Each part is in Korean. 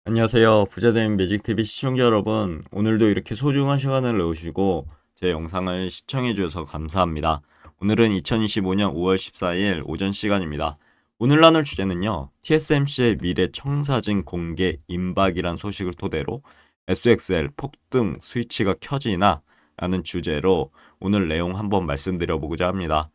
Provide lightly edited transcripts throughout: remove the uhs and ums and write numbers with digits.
안녕하세요. 부자된 매직TV 시청자 여러분. 오늘도 이렇게 소중한 시간을 내주시고 제 영상을 시청해 주셔서 감사합니다. 오늘은 2025년 5월 14일 오전 시간입니다. 오늘 나눌 주제는요. TSMC의 미래 청사진 공개 임박이란 소식을 토대로 SXL 폭등 스위치가 켜지나 라는 주제로 오늘 내용 한번 말씀드려보고자 합니다.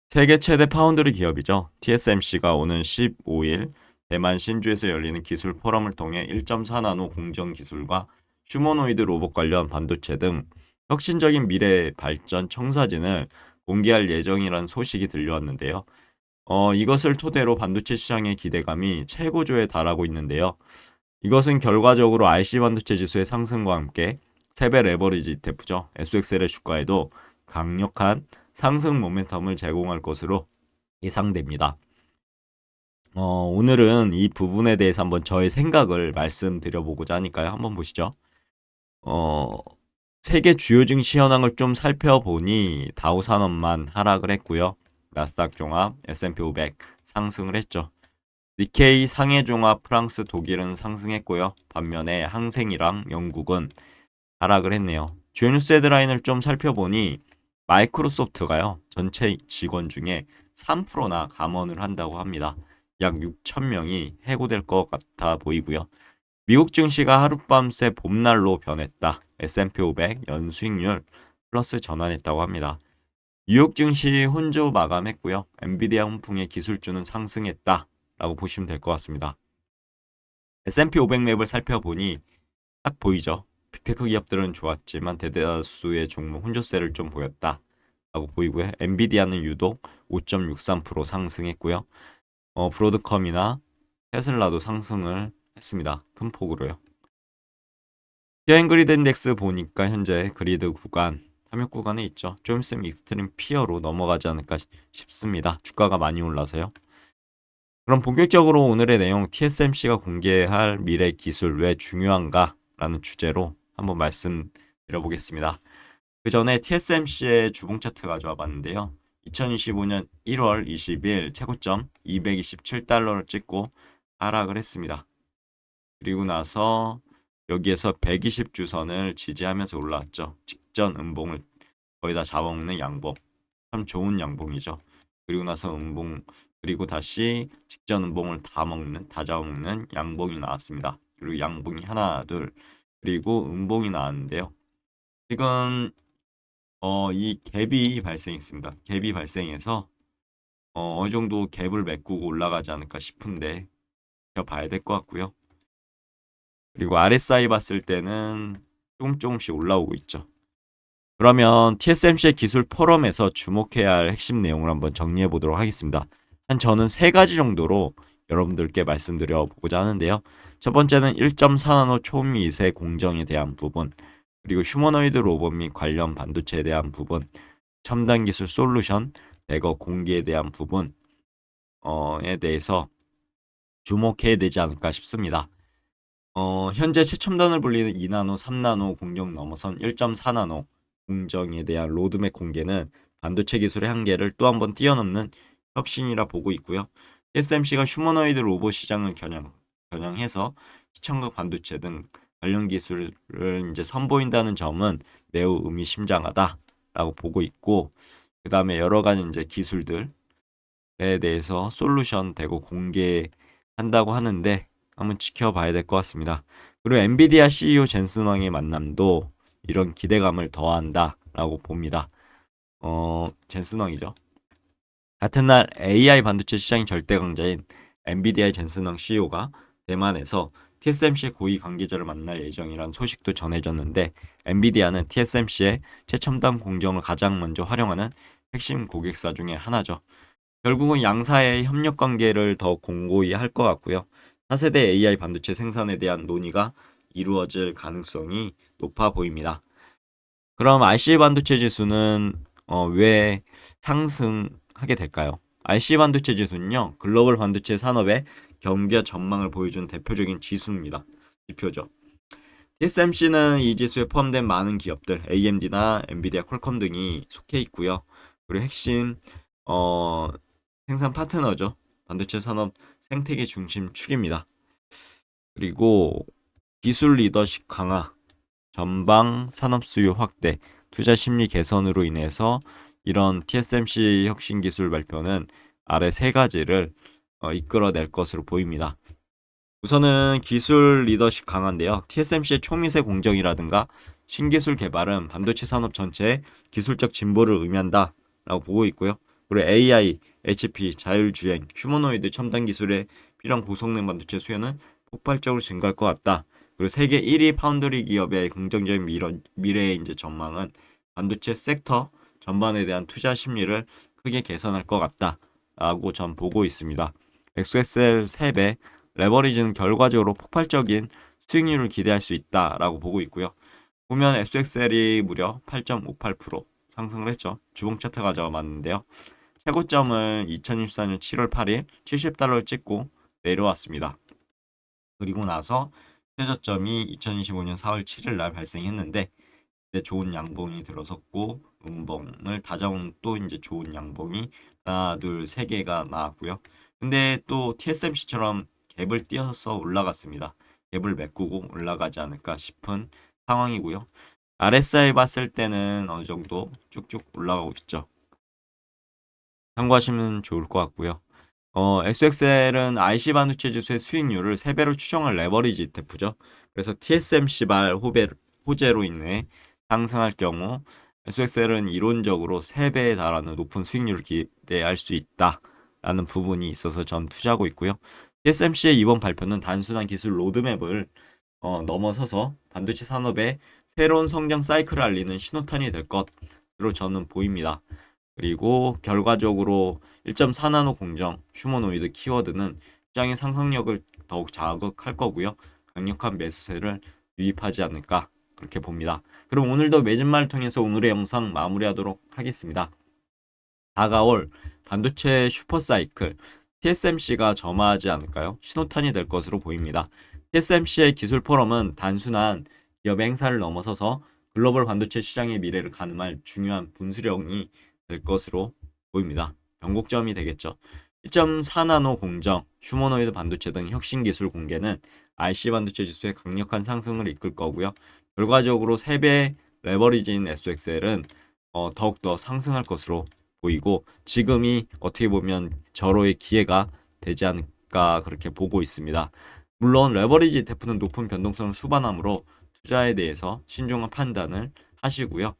세계 최대 파운드리 기업이죠. TSMC가 오는 15일 대만 신주에서 열리는 기술 포럼을 통해 1.4나노 공정 기술과 휴머노이드 로봇 관련 반도체 등 혁신적인 미래 발전 청사진을 공개할 예정이라는 소식이 들려왔는데요. 이것을 토대로 반도체 시장의 기대감이 최고조에 달하고 있는데요. 이것은 결과적으로 IC 반도체 지수의 상승과 함께 세배 레버리지 ETF죠. SXL의 주가에도 강력한 상승 모멘텀을 제공할 것으로 예상됩니다. 오늘은 이 부분에 대해서 한번 저의 생각을 말씀드려보고자 하니까요. 한번 보시죠. 어, 세계 주요 증시 현황을 좀 살펴보니 다우 산업만 하락을 했고요. 나스닥 종합, S&P 500 상승을 했죠. 니케이 상해 종합, 프랑스, 독일은 상승했고요. 반면에 항생이랑 영국은 하락을 했네요. 주요 뉴스 헤드라인을 좀 살펴보니 마이크로소프트가요. 전체 직원 중에 3%나 감원을 한다고 합니다. 약 6천 명이 해고될 것 같아 보이고요. 미국 증시가 하룻밤새 봄날로 변했다. S&P 500 연수익률 플러스 전환했다고 합니다. 뉴욕 증시 혼조 마감했고요. 엔비디아 훈풍의 기술주는 상승했다. 라고 보시면 될 것 같습니다. S&P 500 맵을 살펴보니 딱 보이죠. 빅테크 기업들은 좋았지만 대다수의 종목 혼조세를 좀 보였다. 라고 보이고요. 엔비디아는 유독 5.63% 상승했고요. 브로드컴이나 테슬라도 상승을 했습니다. 큰 폭으로요. 피어앤 그리드 인덱스 보니까 현재 그리드 구간, 탐욕 구간에 있죠. 좀 있으면 익스트림 피어로 넘어가지 않을까 싶습니다. 주가가 많이 올라서요. 그럼 본격적으로 오늘의 내용 TSMC가 공개할 미래 기술 왜 중요한가? 라는 주제로 한번 말씀드려보겠습니다. 그 전에 TSMC의 주봉 차트 가져와 봤는데요. 2025년 1월 20일 최고점 227달러를 찍고 하락을 했습니다. 그리고 나서 여기에서 120주선을 지지하면서 올라왔죠. 직전 음봉을 거의 다 잡아먹는 양봉. 참 좋은 양봉이죠. 그리고 나서 음봉, 그리고 다시 직전 음봉을 다 잡아먹는 양봉이 나왔습니다. 그리고 양봉이 하나, 둘, 그리고 음봉이 나왔는데요. 지금 이 갭이 발생했습니다. 갭이 발생해서 어느 정도 갭을 메꾸고 올라가지 않을까 싶은데 봐야 될 것 같고요. 그리고 RSI 봤을 때는 조금씩 올라오고 있죠. 그러면 TSMC의 기술 포럼에서 주목해야 할 핵심 내용을 한번 정리해 보도록 하겠습니다. 저는 세 가지 정도로 여러분들께 말씀드려 보고자 하는데요. 첫 번째는 1.4나노 초미세 공정에 대한 부분, 그리고 휴머노이드 로봇 및 관련 반도체에 대한 부분, 첨단 기술 솔루션, 대거 공개에 대한 부분에 대해서 주목해야 되지 않을까 싶습니다. 현재 최첨단을 불리는 2나노, 3나노 공정 넘어선 1.4나노 공정에 대한 로드맵 공개는 반도체 기술의 한계를 또 한 번 뛰어넘는 혁신이라 보고 있고요. TSMC가 휴머노이드 로봇 시장을 겨냥해서 시청각 반도체 등 관련 기술을 이제 선보인다는 점은 매우 의미심장하다라고 보고 있고, 그 다음에 여러 가지 이제 기술들에 대해서 솔루션 되고 공개한다고 하는데 한번 지켜봐야 될 것 같습니다. 그리고 엔비디아 CEO 젠슨 왕의 만남도 이런 기대감을 더한다라고 봅니다. 젠슨 왕이죠. 같은 날 AI 반도체 시장의 절대 강자인 엔비디아의 젠슨 왕 CEO가 대만에서 TSMC의 고위 관계자를 만날 예정이라는 소식도 전해졌는데, 엔비디아는 TSMC의 최첨단 공정을 가장 먼저 활용하는 핵심 고객사 중에 하나죠. 결국은 양사의 협력 관계를 더 공고히 할 것 같고요. 차세대 AI 반도체 생산에 대한 논의가 이루어질 가능성이 높아 보입니다. 그럼 IC 반도체 지수는 왜 상승하게 될까요? IC 반도체 지수는요, 글로벌 반도체 산업의 경기와 전망을 보여주는 대표적인 지수입니다. 지표죠. TSMC는 이 지수에 포함된 많은 기업들, AMD나 엔비디아, 퀄컴 등이 속해 있고요. 그리고 핵심 어, 생산 파트너죠. 반도체 산업 생태계 중심 축입니다. 그리고 기술 리더십 강화, 전방 산업 수요 확대, 투자 심리 개선으로 인해서 이런 TSMC 혁신 기술 발표는 아래 세 가지를 이끌어낼 것으로 보입니다. 우선은 기술 리더십 강화인데요. TSMC의 초미세 공정이라든가 신기술 개발은 반도체 산업 전체의 기술적 진보를 의미한다라고 보고 있고요. 그리고 AI, HP, 자율주행, 휴머노이드 첨단 기술에 필요한 고성능 반도체 수요는 폭발적으로 증가할 것 같다. 그리고 세계 1위 파운드리 기업의 긍정적인 미래의 이제 전망은 반도체 섹터 전반에 대한 투자 심리를 크게 개선할 것 같다라고 전 보고 있습니다. XSL 3배, 레버리지는 결과적으로 폭발적인 수익률을 기대할 수 있다라고 보고 있고요. 보면 SXL이 무려 8.58% 상승을 했죠. 주봉 차트 가져왔는데요. 최고점을 2024년 7월 8일 70달러를 찍고 내려왔습니다. 그리고 나서 최저점이 2025년 4월 7일 날 발생했는데 이제 좋은 양봉이 들어섰고 음봉을 다져온 또 이제 좋은 양봉이 하나, 둘, 세 개가 나왔고요. 근데 또 TSMC처럼 갭을 띄어서 올라갔습니다. 갭을 메꾸고 올라가지 않을까 싶은 상황이고요. RSI 봤을 때는 어느 정도 쭉쭉 올라가고 있죠. 참고하시면 좋을 것 같고요. SXL은 IC 반도체 지수의 수익률을 3배로 추정할 레버리지 ETF죠. 그래서 TSMC발 호재로 인해 상승할 경우 SXL은 이론적으로 3배에 달하는 높은 수익률을 기대할 수 있다라는 부분이 있어서 전 투자하고 있고요. TSMC의 이번 발표는 단순한 기술 로드맵을 넘어서서 반도체 산업의 새로운 성장 사이클을 알리는 신호탄이 될 것으로 저는 보입니다. 그리고 결과적으로 1.4나노 공정, 휴머노이드 키워드는 시장의 상승력을 더욱 자극할 거고요. 강력한 매수세를 유입하지 않을까 그렇게 봅니다. 그럼 오늘도 매진말을 통해서 오늘의 영상 마무리하도록 하겠습니다. 다가올 반도체 슈퍼사이클 TSMC가 점화하지 않을까요? 신호탄이 될 것으로 보입니다. TSMC의 기술 포럼은 단순한 기업의 행사를 넘어서서 글로벌 반도체 시장의 미래를 가늠할 중요한 분수령이 될 것으로 보입니다. 변곡점이 되겠죠. 1.4나노 공정, 휴머노이드 반도체 등 혁신 기술 공개는 IC 반도체 지수의 강력한 상승을 이끌 거고요. 결과적으로 3배 레버리지인 SXL은 더욱더 상승할 것으로 보이고 지금이 어떻게 보면 절호의 기회가 되지 않을까 그렇게 보고 있습니다. 물론 레버리지 ETF는 높은 변동성을 수반하므로 투자에 대해서 신중한 판단을 하시고요.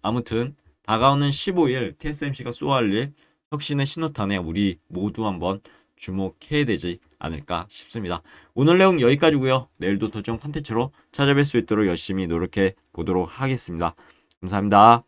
아무튼 다가오는 15일 TSMC가 쏘아올릴 혁신의 신호탄에 우리 모두 한번 주목해야 되지 않을까 싶습니다. 오늘 내용 여기까지고요. 내일도 더 좋은 컨텐츠로 찾아뵐 수 있도록 열심히 노력해 보도록 하겠습니다. 감사합니다.